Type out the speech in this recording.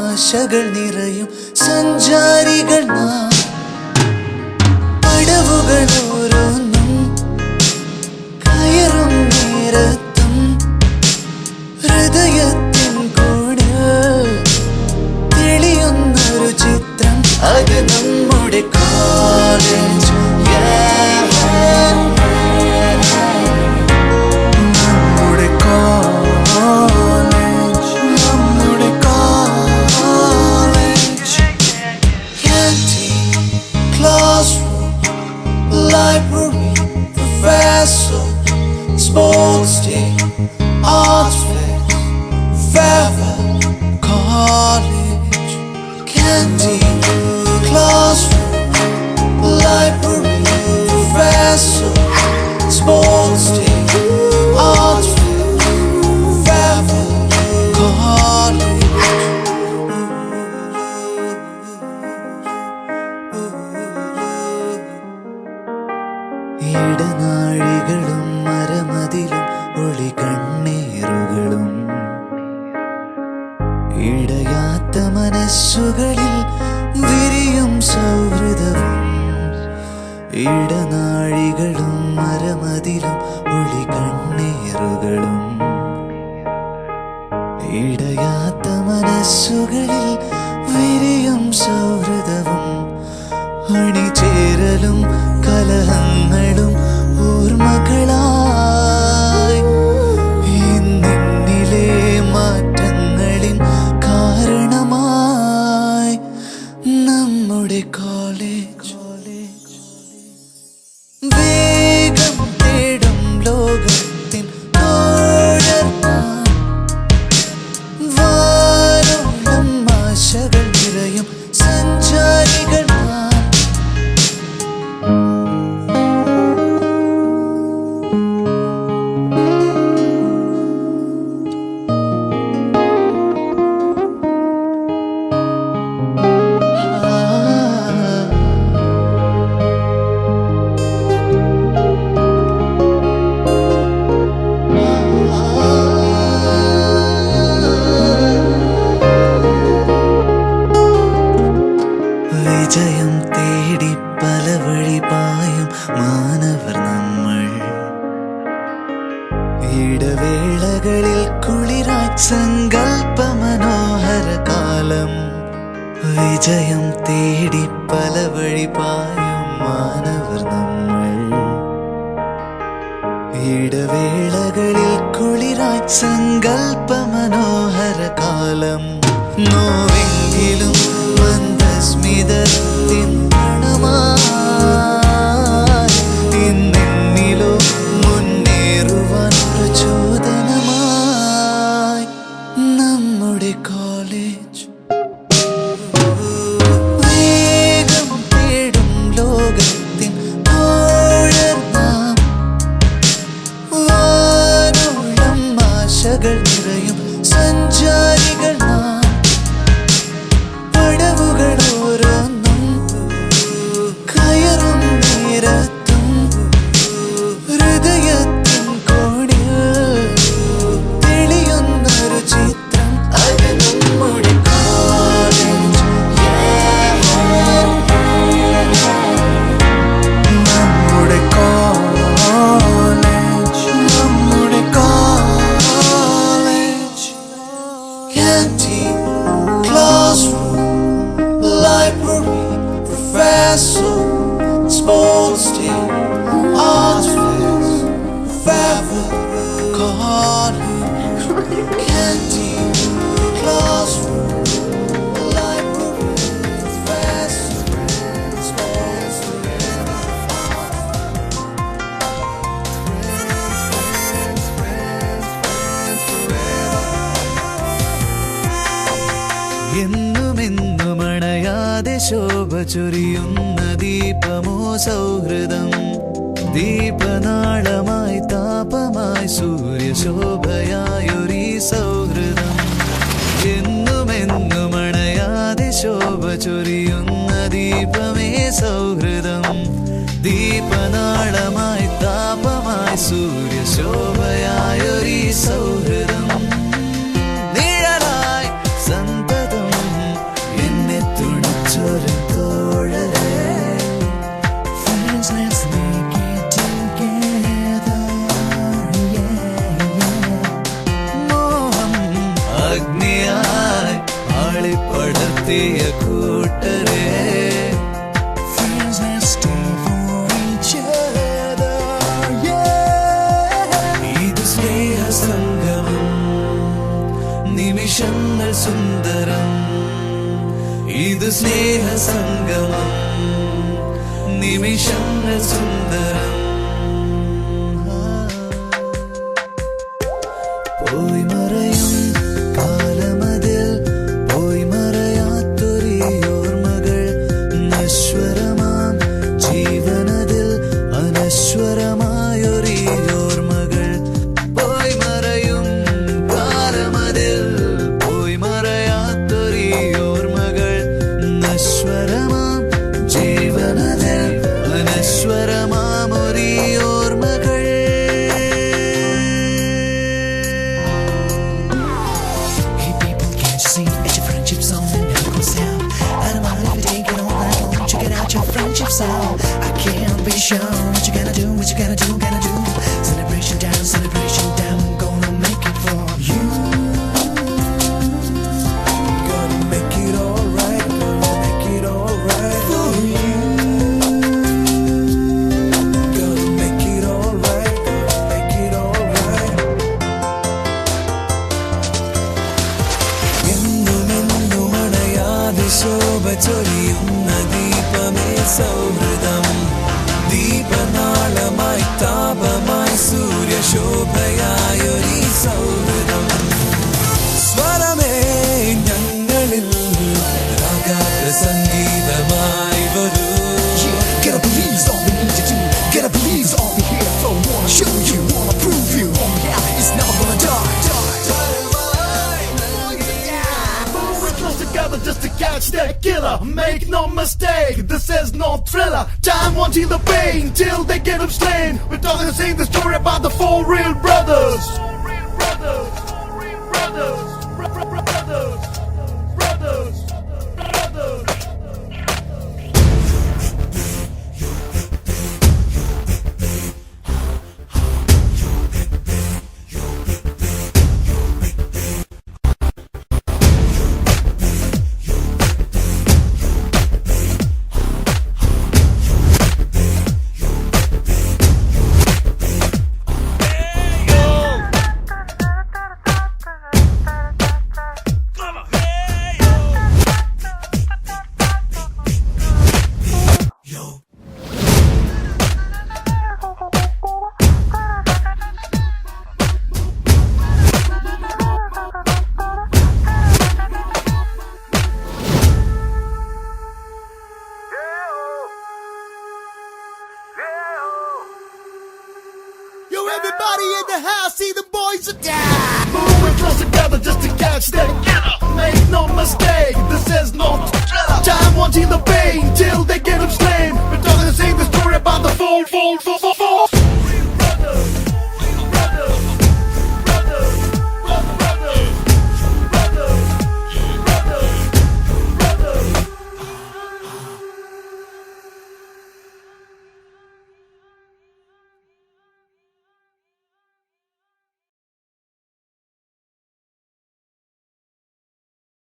ആശകൾ നിറയും സഞ്ചാരികൾ നാം. പടവുകൾ ഓരോന്നും കയറും നേരത്തും ഹൃദയത്തിൻ കൂടെ തെളിയുന്നൊരു ചിത്രം. അത് നമ്മുടെ college. Library, professor, sports day, arts fair, farewell, college, canteen, classroom, library, professor, sports day, arts fair, farewell, college. ഇടനാഴികളും മരമതിലും ഒളി കണ്ണീറുകളും ഇടയാത്ത മനസ്സുകളിൽ വിരിയും സൗഹൃദവും. ഇടനാഴികളും മരമതിലും ഒളി കണ്ണീറുകളും ഇടയാത്ത മനസ്സുകളിൽ വിരിയും സൗഹൃദവും. അണിചേരലും കലഹങ്ങളും ഓർമ്മകളായി ഇന്നിലെ മാറ്റങ്ങളിൻ കാരണമായി നമ്മുടെ കോളേജ്. വേഗം തേടും ലോകത്തിൻ വാനോളം ആശകൾ നിറയും സഞ്ചാരികൾ. വിജയം തേടി പല വഴി പായും മാനവർ നമ്മൾ. ഇടവേളകളിൽ കുളിരായി സങ്കൽപ്പ മനോഹര കാലം. വിജയം തേടി പല വഴി പായും മാനവർ നമ്മൾ. ഇടവേളകളിൽ കുളിരായി സങ്കൽപ്പ മനോഹര കാലം. നോവെങ്കിലും മന്ദസ്മിതത്തിൻ പണമായി ഇന്നെന്നിലോ മുന്നേറുവാൻ പ്രചോദനമായി നമ്മുടെ കോളേജ്. വേഗം തേടും ലോകത്തിൻ നാം. വാനോളം ആശകൾ നിറയും സഞ്ചാരികൾ നാം. പടവുകൾ ഓരോന്നും കയറും നേരത്തും ഹൃദയത്തിൻ കോണിൽ തെളിയുന്നൊരു ചിത്രം. അത് നമ്മുടെ കോളേജ്. നമ്മുടെ കോളേജ്. നമ്മുടെ college. Canteen, classroom, library, professor, sports day, arts fairs, farewell, college, canteen, classroom, library, professor, sports day. എന്നുമെന്നും അണയാതെ ശോഭ ചൊരിയുന്ന ദീപമോ സൗഹൃദം. ദീപനാളമായി താപമായി സൂര്യശോഭയായൊരീ സൗഹൃദം. എന്നുമെന്നും അണയാതെ ശോഭ ചൊരിയുന്ന ദീപമേ സൗഹൃദം. ദീപനാളമായി താപമായി സൂര്യശോഭയായൊരീ സൗഹൃദം. നിഴലായി സന്തതം നമ്മളെ പടർത്തിയ കൂട്ടരെ. ഇത് സ്നേഹസംഗമം, നിമിഷങ്ങൾ സുന്ദരം. ഇത് സ്നേഹസംഗമം, നിമിഷങ്ങൾ സുന്ദരം. പോയി മറയും കാലമതിൽ പോയി മറയാത്തൊരീ ഓർമ്മകൾ. നശ്വരമാം ജീവനതിൽ അനശ്വരമായൊരീ ഓർമ്മകൾ. പോയി മറയും കാലമതിൽ പോയി മറയാത്തൊരീ ഓർമ്മകൾ. നശ്വരമാം ജീവനതിൽ അനശ്വരമാമൊരീ ഓർമ്മകൾ. Friendship song, I can't be sure what you gotta do, gotta do. Celebration down, gonna make it for you. Gonna make it alright, gonna make it alright for you. Gonna make it alright, gonna make it alright. എന്നും അണയാതെ ശോഭ ചൊരിയുന്ന ദീപമേ സൗഹൃദം. ദീപനാളമായി താപമായി സൂര്യശോഭയായൊരീ സൗഹൃദം. സ്വരമേ ഞങ്ങളിൽ രാഗാത്ര സംഗീതമായി വരൂ. Gotta believe all we need to do. Gotta believe all we here for. Wanna show you, wanna prove you. Oh yeah, it's never gonna die. Together just to catch that killer. Make no mistake, this is no thriller. Time won't heal the pain till they get him slain. We're talking, saying the story about the four real brothers. Four real brothers.